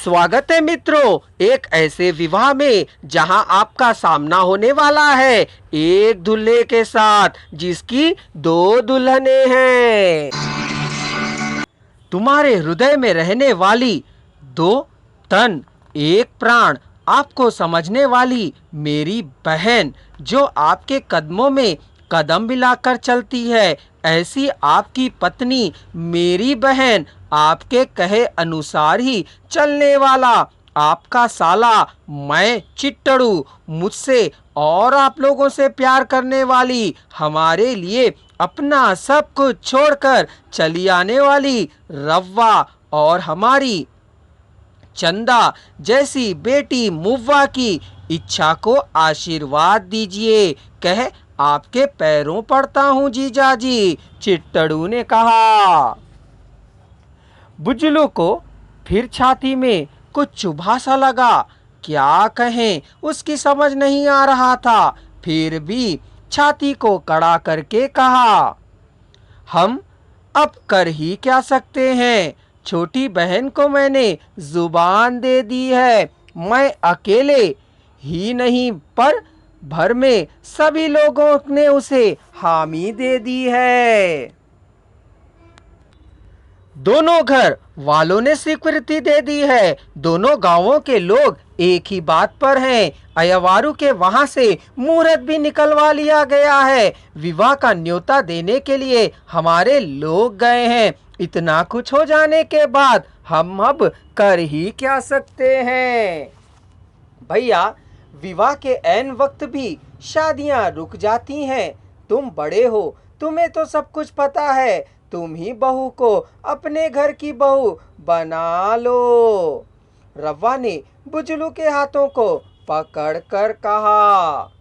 स्वागत है मित्रों, एक ऐसे विवाह में जहां आपका सामना होने वाला है एक दूल्हे के साथ जिसकी दो दुल्हनें हैं। तुम्हारे हृदय में रहने वाली दो तन एक प्राण, आपको समझने वाली मेरी बहन जो आपके कदमों में कदम मिलाकर चलती है, ऐसी आपकी पत्नी मेरी बहन, आपके कहे अनुसार ही चलने वाला आपका साला मैं चिट्टड़ू, मुझसे और आप लोगों से प्यार करने वाली, हमारे लिए अपना सब कुछ छोड़कर चली आने वाली रव्वा और हमारी चंदा जैसी बेटी मुव्वा की इच्छा को आशीर्वाद दीजिए। कह आपके पैरों पड़ता हूँ जीजाजी, चिट्टड़ू ने कहा। बुजलू को फिर छाती में कुछ चुभा सा लगा। क्या कहें उसकी समझ नहीं आ रहा था। फिर भी छाती को कड़ा करके कहा, हम अब कर ही क्या सकते हैं। छोटी बहन को मैंने जुबान दे दी है। मैं अकेले ही नहीं पर भर में सभी लोगों ने उसे हामी दे दी है। दोनों घर वालों ने स्वीकृति दे दी है। दोनों गांवों के लोग एक ही बात पर हैं। अयवारू के वहां से मुहूर्त भी निकलवा लिया गया है। विवाह का न्योता देने के लिए हमारे लोग गए हैं। इतना कुछ हो जाने के बाद हम अब कर ही क्या सकते हैं। भैया, विवाह के ऐन वक्त भी शादियां रुक जाती हैं। तुम बड़े हो, तुम्हें तो सब कुछ पता है। तुम ही बहू को अपने घर की बहू बना लो। रव्वा ने बुजलू के हाथों को पकड़कर कहा,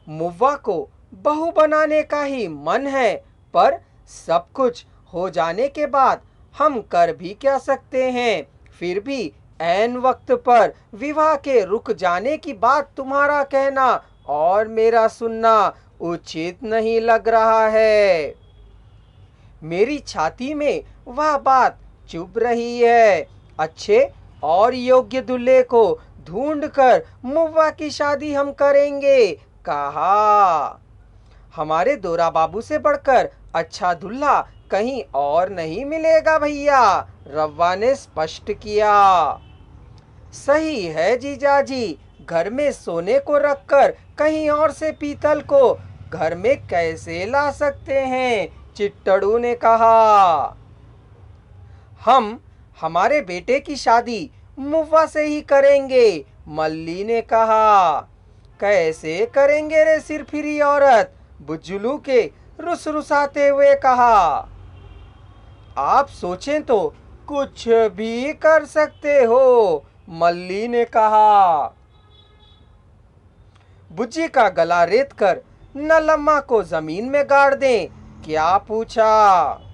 मुव्वा को बहू बनाने का ही मन है, पर सब कुछ हो जाने के बाद हम कर भी क्या सकते हैं। फिर भी ऐन वक्त पर विवाह के रुक जाने की बात तुम्हारा कहना और मेरा सुनना उचित नहीं लग रहा है। मेरी छाती में वह बात चुभ रही है। अच्छे और योग्य दूल्हे को ढूंढकर मुव्वा की शादी हम करेंगे, कहा। हमारे दोरा बाबू से बढ़कर अच्छा दूल्हा कहीं और नहीं मिलेगा भैया, रव्वा ने स्पष्ट किया। सही है जीजाजी, घर में सोने को रखकर कहीं और से पीतल को घर में कैसे ला सकते हैं, चिट्टड़ू ने कहा। हम हमारे बेटे की शादी मुव्वा से ही करेंगे, मल्ली ने कहा। कैसे करेंगे रे सिरफिरी औरत, बुज्जुलू के रुसरुसाते हुए कहा। आप सोचें तो कुछ भी कर सकते हो, मल्ली ने कहा। बुज्जी का गला रेत कर नलम्मा को जमीन में गाड़ दें, क्या पूछा।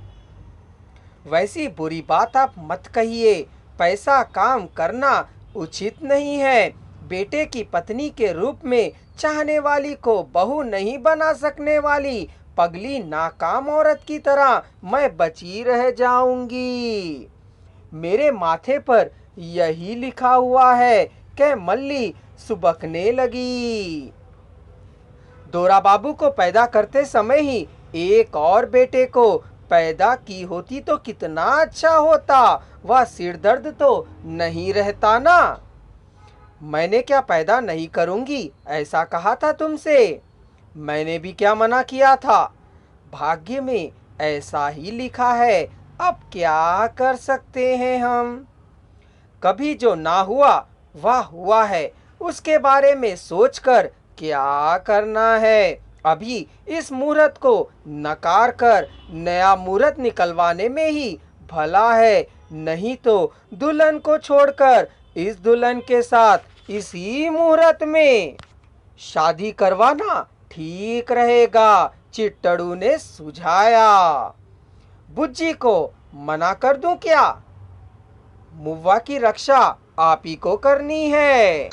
वैसी बुरी बात आप मत कहिए। पैसा काम करना उचित नहीं है। बेटे की पत्नी के रूप में चाहने वाली को बहू नहीं बना सकने वाली पगली नाकाम औरत की तरह मैं बची रह जाऊंगी। मेरे माथे पर यही लिखा हुआ है, कह मल्ली सुबकने लगी। दोरा बाबू को पैदा करते समय ही एक और बेटे को पैदा की होती तो कितना अच्छा होता। वह सिर दर्द तो नहीं रहता ना। मैंने क्या पैदा नहीं करूंगी ऐसा कहा था तुमसे। मैंने भी क्या मना किया था। भाग्य में ऐसा ही लिखा है, अब क्या कर सकते हैं हम। कभी जो ना हुआ वह हुआ है, उसके बारे में सोचकर क्या करना है। अभी इस मुहूर्त को नकार कर नया मुहूर्त निकलवाने में ही भला है, नहीं तो दुल्हन को छोड़कर इस दुल्हन के साथ इसी मुहूर्त में शादी करवाना ठीक रहेगा, चिट्टड़ू ने सुझाया। बुज्जी को मना कर दूं क्या? मुव्वा की रक्षा आप ही को करनी है।